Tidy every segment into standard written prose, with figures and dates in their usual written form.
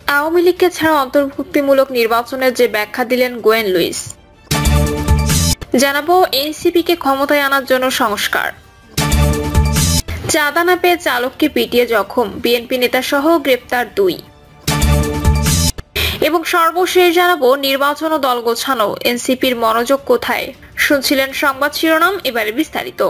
আওয়ামী লীগকে ছাড়া অন্তর্ভুক্তিমূলক নির্বাচনের যে ব্যাখ্যা দিলেন গোয়েন লুইস। জানাবো এনসিপিকে ক্ষমতায় আনার জন্য সংস্কার। চাঁদা না পেয়ে চালককে পিটিয়ে জখম, বিএনপি নেতা সহ গ্রেপ্তার 2। এবং সর্বশেষ জানাবো নির্বাচন ও দল গোছানো, এনসিপির মনোযোগ কোথায়। শুনছিলেন সংবাদ শিরোনাম, এবারে বিস্তারিত।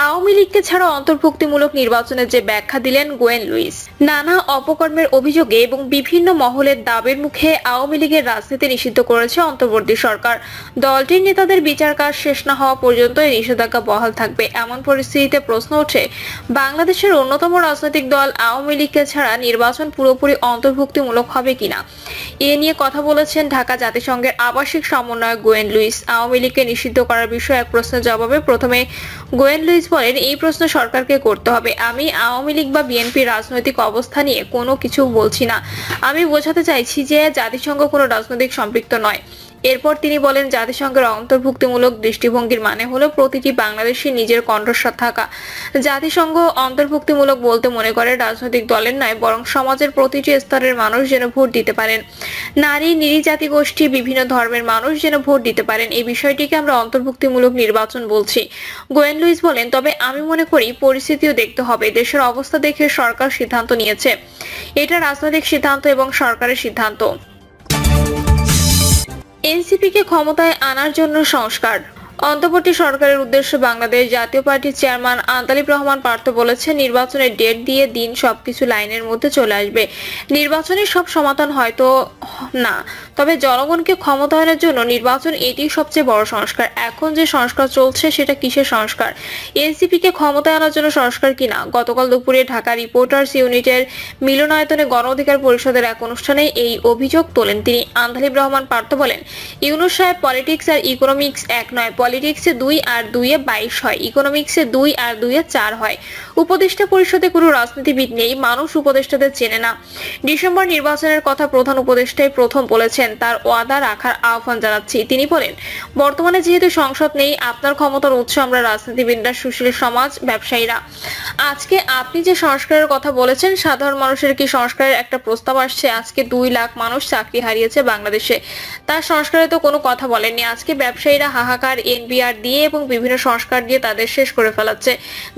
আওয়ামী লীগকে ছাড়া অন্তর্ভুক্তিমূলক নির্বাচনের যে ব্যাখ্যা দিলেন গোয়েন লুইস। নানা অপকর্মের অভিযোগে এবং বিভিন্ন মহলের দাবির মুখে আওয়ামী লীগের রাজনীতি নিষিদ্ধ করেছে অন্তর্বর্তী সরকার। দলটির নেতাদের বিচার কাজ শেষ না হওয়া পর্যন্ত এই নিষেধাজ্ঞা বহাল থাকবে। এমন পরিস্থিতিতে প্রশ্ন ওঠে, বাংলাদেশের অন্যতম রাজনৈতিক দল আওয়ামী লীগকে ছাড়া নির্বাচন পুরোপুরি অন্তর্ভুক্তিমূলক হবে কিনা। এ নিয়ে কথা বলেছেন ঢাকা জাতিসংঘের আবাসিক সমন্বয়ক গোয়েন লুইস। আওয়ামী লীগকে নিষিদ্ধ করার বিষয়ে এক প্রশ্নের জবাবে প্রথমে গোয়েন লুইস বলেন, এই প্রশ্ন সরকারকে করতে হবে। আমি আওয়ামী লীগ বা বিএনপির রাজনৈতিক অবস্থা নিয়ে কোনো কিছু বলছি না। আমি বোঝাতে চাইছি যে জাতিসংঘ কোনো রাজনৈতিক সম্পৃক্ত নয়। এরপর তিনি বলেন, জাতিসংঘের অন্তর্ভুক্তিমূলক দৃষ্টিভঙ্গির মানে হলো প্রতিটি বাংলাদেশী নিজের কণ্ঠস্বর থাকা। জাতিসংঘ অন্তর্ভুক্তিমূলক বলতে মনে করে রাজনৈতিক দলের নয়, বরং সমাজের প্রতিটি স্তরের মানুষ যেন ভোট দিতে পারেন। নারী, নৃজাতি গোষ্ঠী, বিভিন্ন ধর্মের মানুষ যেন ভোট দিতে পারেন। এই বিষয়টিকে আমরা অন্তর্ভুক্তিমূলক নির্বাচন বলছি। গোয়েন লুইস বলেন, তবে আমি মনে করি পরিস্থিতিও দেখতে হবে। দেশের অবস্থা দেখে সরকার সিদ্ধান্ত নিয়েছে। এটা রাজনৈতিক সিদ্ধান্ত এবং সরকারের সিদ্ধান্ত। এনসিপিকে ক্ষমতায় আনার জন্য সংস্কার। অন্তর্বর্তী সরকারের উদ্দেশ্যে বাংলাদেশ জাতীয় পার্টির চেয়ারম্যান আন্তালিব রহমান পার্থ বলেছেন, নির্বাচনের ডেট দিয়ে দিন সবকিছু লাইনের মধ্যে চলে আসবে। নির্বাচনের সব সমাধান হয়তো না, তবে জনগণকে ক্ষমতায়নের জন্য নির্বাচন এটি সবচেয়ে বড় সংস্কার। এখন যে সংস্কার চলছে সেটা কিসের সংস্কার? এনসিপিকে ক্ষমতায় আনার জন্য সংস্কার কিনা? গতকাল দুপুরে ঢাকা রিপোর্টার্স ইউনিটের মিলনায়তনে গণ অধিকার পরিষদের এক অনুষ্ঠানে এই অভিযোগ তোলেন তিনি। আন্তালিব রহমান পার্থ বলেন, ইউনূস সাহেব, পলিটিক্স আর ইকোনমিক্স এক নয়। পলিটিক্সে 2 আর 2 এ 22 হয়, ইকোনমিক্সে 2 আর 2 এ 4 হয়। উপদেষ্টা পরিষদে কোনো রাজনীতিবিদ নেই, মানুষ উপদেষ্টাদের চেনে না। ডিসেম্বর নির্বাচনের কথা প্রধান উপদেষ্টাই প্রথম বলেছেন, তার ওয়াদা রাখার আহ্বান জানাচ্ছি। তিনি বলেন, বর্তমানে যেহেতু সংসদ নেই, আপনার ক্ষমতার উৎস আমরা রাজনীতিবিদরা, সুশীল সমাজ, ব্যবসায়ীরা। আজকে আপনি যে সংস্কারের কথা বলেছেন, সাধারণ মানুষের কি সংস্কারের একটা প্রস্তাব আসছে? আজকে 2 লাখ মানুষ চাকরি হারিয়েছে বাংলাদেশে, তার সংস্কারে তো কোনো কথা বলেননি। আজকে ব্যবসায়ীরা হাহাকার, এনবিআর দিয়ে এবং বিভিন্ন সংস্কার দিয়ে তাদের শেষ করে ফেলাচ্ছে।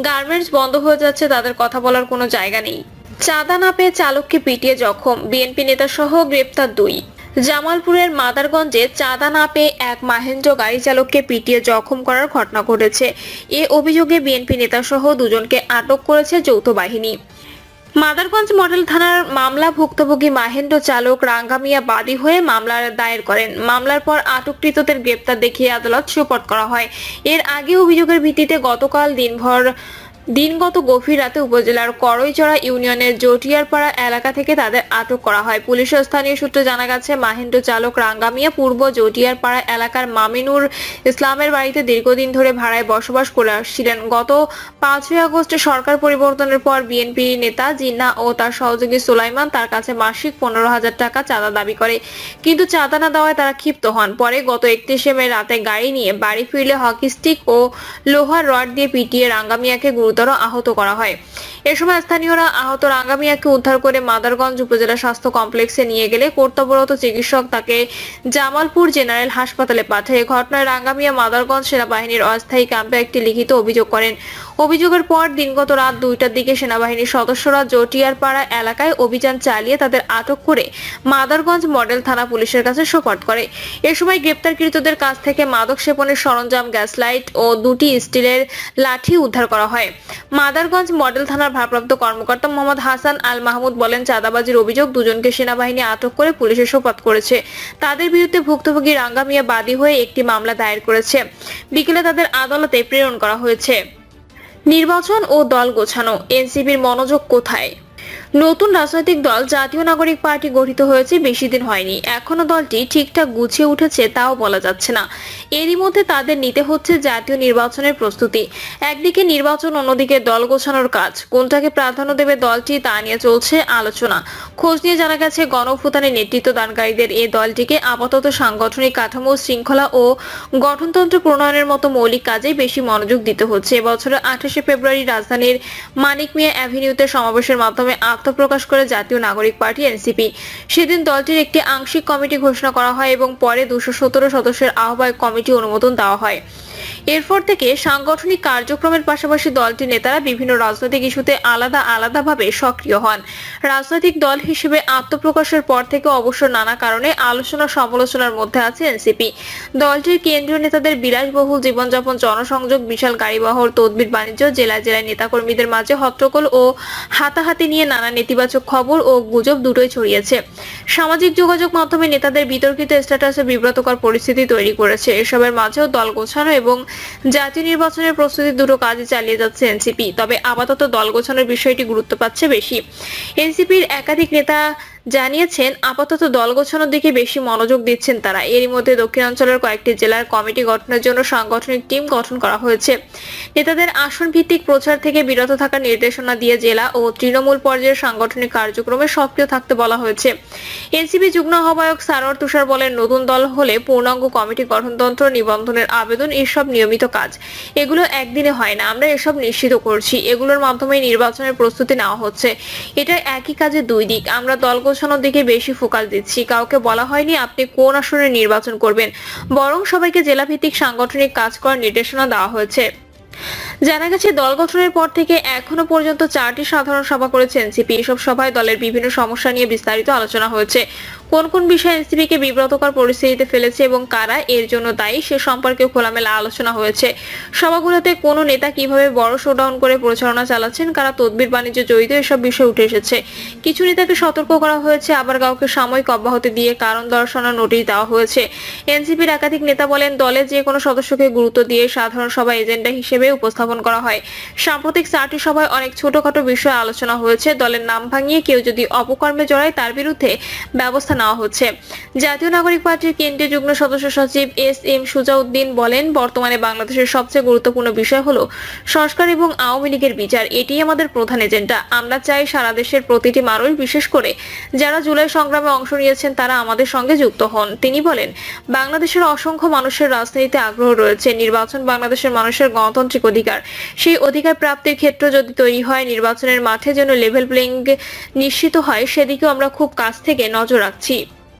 গার্মেন্টস বন্ধ হয়ে যাচ্ছে, তাদের কথা বলার কোনো জায়গা নেই। চাঁদা না পেয়ে চালককে পিটিয়ে জখম, বিএনপি নেতা সহ গ্রেপ্তার 2। জামালপুরের মাদারগঞ্জে চাঁদা না পেয়ে এক মাহেন্দ্র গাড়ি চালককে পিটিয়ে জখম করার ঘটনা ঘটেছে। এ অভিযোগে বিএনপি নেতা সহ 2 জনকে আটক করেছে যৌথ বাহিনী। মাদারগঞ্জ মডেল থানার মামলা ভুক্তভোগী মাহেন্দ্র চালক রাঙ্গামিয়া বাদী হয়ে মামলা দায়ের করেন। মামলার পর আটককৃতদের গ্রেপ্তার দেখিয়ে আদালত সোপর্দ করা হয়। এর আগে অভিযোগের ভিত্তিতে গতকাল দিনগত গভীর রাতে উপজেলার করইচড়া ইউনিয়নের জটিয়ারপাড়া এলাকা থেকে তাদের আটক করা হয়। পুলিশ ও স্থানীয় সূত্রে জানা গেছে, মাহেন্দ্র চালক রাঙ্গামিয়া পূর্ব জটিয়ারপাড়া এলাকার মামিনুর ইসলামের বাড়িতে দীর্ঘদিন ধরে ভাড়ায় বসবাস করে আসছিলেন। গত 5ই আগস্টে সরকার পরিবর্তনের পর বিএনপি নেতা জিন্নাহ ও তার সহযোগী সুলাইমান তার কাছে মাসিক 15,000 টাকা চাঁদা দাবি করে, কিন্তু চাঁদা না দেওয়ায় তারা ক্ষিপ্ত হন। পরে গত 31শে মে রাতে গাড়ি নিয়ে বাড়ি ফিরলে হকি স্টিক ও লোহার রড দিয়ে পিটিয়ে রাঙ্গামিয়াকে গুরুতর আহত করা হয়। এ সময় স্থানীয়রা আহত রাঙ্গামিয়াকে উদ্ধার করে মাদারগঞ্জ উপজেলা স্বাস্থ্য কমপ্লেক্সে নিয়ে গেলে কর্তব্যরত চিকিৎসক তাকে জামালপুর জেনারেল হাসপাতালে পাঠায়। ঘটনায় রাঙ্গামিয়া মাদারগঞ্জ সেনাবাহিনীর অস্থায়ী ক্যাম্পে একটি লিখিত অভিযোগ করেন। অভিযোগের পর দিনগত রাত 2টার দিকে সেনাবাহিনীর সদস্যরা জটিয়ারপাড়া এলাকায় অভিযান চালিয়ে তাদের আটক করে মাদারগঞ্জ মডেল থানা পুলিশের কাছে সোপর্দ করে। এ সময় গ্রেপ্তারকৃতদের কাছ থেকে মাদক সেবনের সরঞ্জাম, গ্যাস লাইট ও 2টি স্টিলের লাঠি উদ্ধার করা হয়। মাদারগঞ্জ মডেল থানার ভারপ্রাপ্ত কর্মকর্তা মোহাম্মদ হাসান আল মাহমুদ বলেন, চাঁদাবাজির অভিযোগ 2 জনকে সেনাবাহিনী আটক করে পুলিশে সোপর্দ করেছে। তাদের বিরুদ্ধে ভুক্তভোগী রাঙ্গামিয়া বাদী হয়ে একটি মামলা দায়ের করেছে। বিকেলে তাদের আদালতে প্রেরণ করা হয়েছে। নির্বাচন ও দল গোছানো, এনসিপির মনোযোগ কোথায়? নতুন রাজনৈতিক দল জাতীয় নাগরিক পার্টি গঠিত হয়েছে বেশি দিন হয়নি, এখনো দলটি ঠিকঠাক গুছিয়ে উঠেছে তাও বলা যাচ্ছে না। এরই মধ্যে তাদের নিতে হচ্ছে জাতীয় নির্বাচনের প্রস্তুতি। একদিকে নির্বাচন, অন্যদিকে দল গোছানোর কাজ। কোনটাকে প্রাধান্য দেবে দলটি তা নিয়ে চলছে আলোচনা। খোঁজ নিয়ে জানা গেছে, গণঅভ্যুত্থানের নেতৃত্ব দানকারীদের এই দলটিকে আপাতত সাংগঠনিক কাঠামো, শৃঙ্খলা ও গঠনতন্ত্র প্রণয়নের মতো মৌলিক কাজে বেশি মনোযোগ দিতে হচ্ছে। এবছরের 28শে ফেব্রুয়ারি রাজধানীর মানিক মিয়া অ্যাভিনিউতে সমাবেশের মাধ্যমে আত্মপ্রকাশ করে জাতীয় নাগরিক পার্টি এনসিপি। সেদিন দলটির একটি আংশিক কমিটি ঘোষণা করা হয় এবং পরে 217 সদস্যের আহ্বায়ক কমিটি অনুমোদন দেওয়া হয়। এরপর থেকে সাংগঠনিক কার্যক্রমের পাশাপাশি দলটির নেতারা বিভিন্ন রাজনৈতিক ইস্যুতে আলাদাভাবে সক্রিয় হন। রাজনৈতিক দল হিসেবে আত্মপ্রকাশের পর থেকে অবশ্য নানা কারণে আলোচনা সমালোচনার মধ্যে আছে এনসিপি। দলটির কেন্দ্রীয় নেতাদের বিলাসবহুল জীবনযাপন, জনসংযোগ, বিশাল গাড়িবহর, তদবির বাণিজ্য, জেলায় জেলায় নেতাকর্মীদের মাঝে হট্টগোল ও হাতাহাতি নিয়ে নানা নেতিবাচক খবর ও গুজব দুটোই ছড়িয়েছে। সামাজিক যোগাযোগ মাধ্যমে নেতাদের বিতর্কিত স্ট্যাটাসে বিব্রতকর পরিস্থিতি তৈরি করেছে। এসবের মাঝেও দল গোছানো এবং জাতীয় নির্বাচনের প্রস্তুতি দুটো কাজে চালিয়ে যাচ্ছে এনসিপি। তবে আপাতত দল গোছানোর বিষয়টি গুরুত্ব পাচ্ছে বেশি। এনসিপির একাধিক নেতা জানিয়েছেন আপাতত দল গোছানোর দিকে বেশি মনোযোগ দিচ্ছেন তারা। এরই মধ্যে দক্ষিণাঞ্চলের কয়েকটি জেলার কমিটি গঠনের জন্য সাংগঠনিক টিম গঠন করা হয়েছে। নেতাদের আসন ভিত্তিক প্রচার থেকে বিরত থাকার নির্দেশনা দিয়ে জেলা ও তৃণমূল পর্যায়ের সাংগঠনিক কার্যক্রমে সক্রিয় থাকতে বলা হয়েছে। এনসিপি যুগ্ম আহ্বায়ক সারোয়ার তুষার বলেন, নতুন দল হলে পূর্ণাঙ্গ কমিটি গঠনতন্ত্র, নিবন্ধনের আবেদন, এসব নিয়মিত কাজ। এগুলো একদিনে হয় না। আমরা এসব নিশ্চিত করছি। এগুলোর মাধ্যমে নির্বাচনের প্রস্তুতি নেওয়া হচ্ছে। এটা একই কাজে দুই দিক। আমরা দল গোছানোর দিকে বেশি ফোকাস দিচ্ছি। কাউকে বলা হয়নি আপনি কোন আসনে নির্বাচন করবেন, বরং সবাইকে জেলাভিত্তিক সাংগঠনিক কাজ করার নির্দেশনা দেওয়া হয়েছে। জানা গেছে, দল গঠনের পর থেকে এখনো পর্যন্ত 4টি সাধারণ সভা করেছে এনসিপি। এসব সভায় দলের বিভিন্ন সমস্যা নিয়ে বিস্তারিত আলোচনা হয়েছে। কোন কোন বিষয় এনসিপিকে বিব্রতকর পরিস্থিতিতে ফেলেছে এবং কারা এর জন্য দায়ী সে সম্পর্কে খোলামেলা আলোচনা হয়েছে। সভাগুলোতে কোন নেতা কিভাবে বড় শোডাউন করে প্রচারণা চালাচ্ছেন, কারা তদবির বাণিজ্যে জড়িত, এসব বিষয় উঠে এসেছে। কিছু নেতাকে সতর্ক করা হয়েছে, আবার কাউকে সাময়িক অব্যাহতি দিয়ে কারণ দর্শানোর নোটিশ দেওয়া হয়েছে। এনসিপির একাধিক নেতা বলেন, দলের যে কোনো সদস্যকে গুরুত্ব দিয়ে সাধারণ সভা এজেন্ডা হিসেবে উপস্থাপন করা হয়। সাম্প্রতিক 4টি সভায় অনেক ছোটখাটো বিষয়ে আলোচনা হয়েছে। দলের নাম ভাঙিয়ে কেউ যদি অপকর্মে জড়ায় তার বিরুদ্ধে ব্যবস্থা নেওয়া হচ্ছে। জাতীয় নাগরিক পার্টির কেন্দ্রীয় যুগ্ম সদস্য সচিব এস.এম. সুজাউদ্দিন বলেন, বর্তমানে বাংলাদেশের সবচেয়ে গুরুত্বপূর্ণ বিষয় হলো সংস্কার এবং আওয়ামী লীগের বিচার। এটি আমাদের প্রধান এজেন্ডা। আমরা চাই সারা দেশের প্রতিটি মানুষ, বিশেষ করে যারা জুলাই সংগ্রামে অংশ নিয়েছেন, তারা আমাদের সঙ্গে যুক্ত হন। তিনি বলেন, বাংলাদেশের অসংখ্য মানুষের রাজনীতিতে আগ্রহ রয়েছে। নির্বাচন বাংলাদেশের মানুষের গণতান্ত্রিক অধিকার। সেই অধিকার প্রাপ্তির ক্ষেত্র যদি তৈরি হয়, নির্বাচনের মাঠে যেন লেভেল প্লেইং নিশ্চিত হয়, সেদিকেও আমরা খুব কাছ থেকে নজর রাখছি।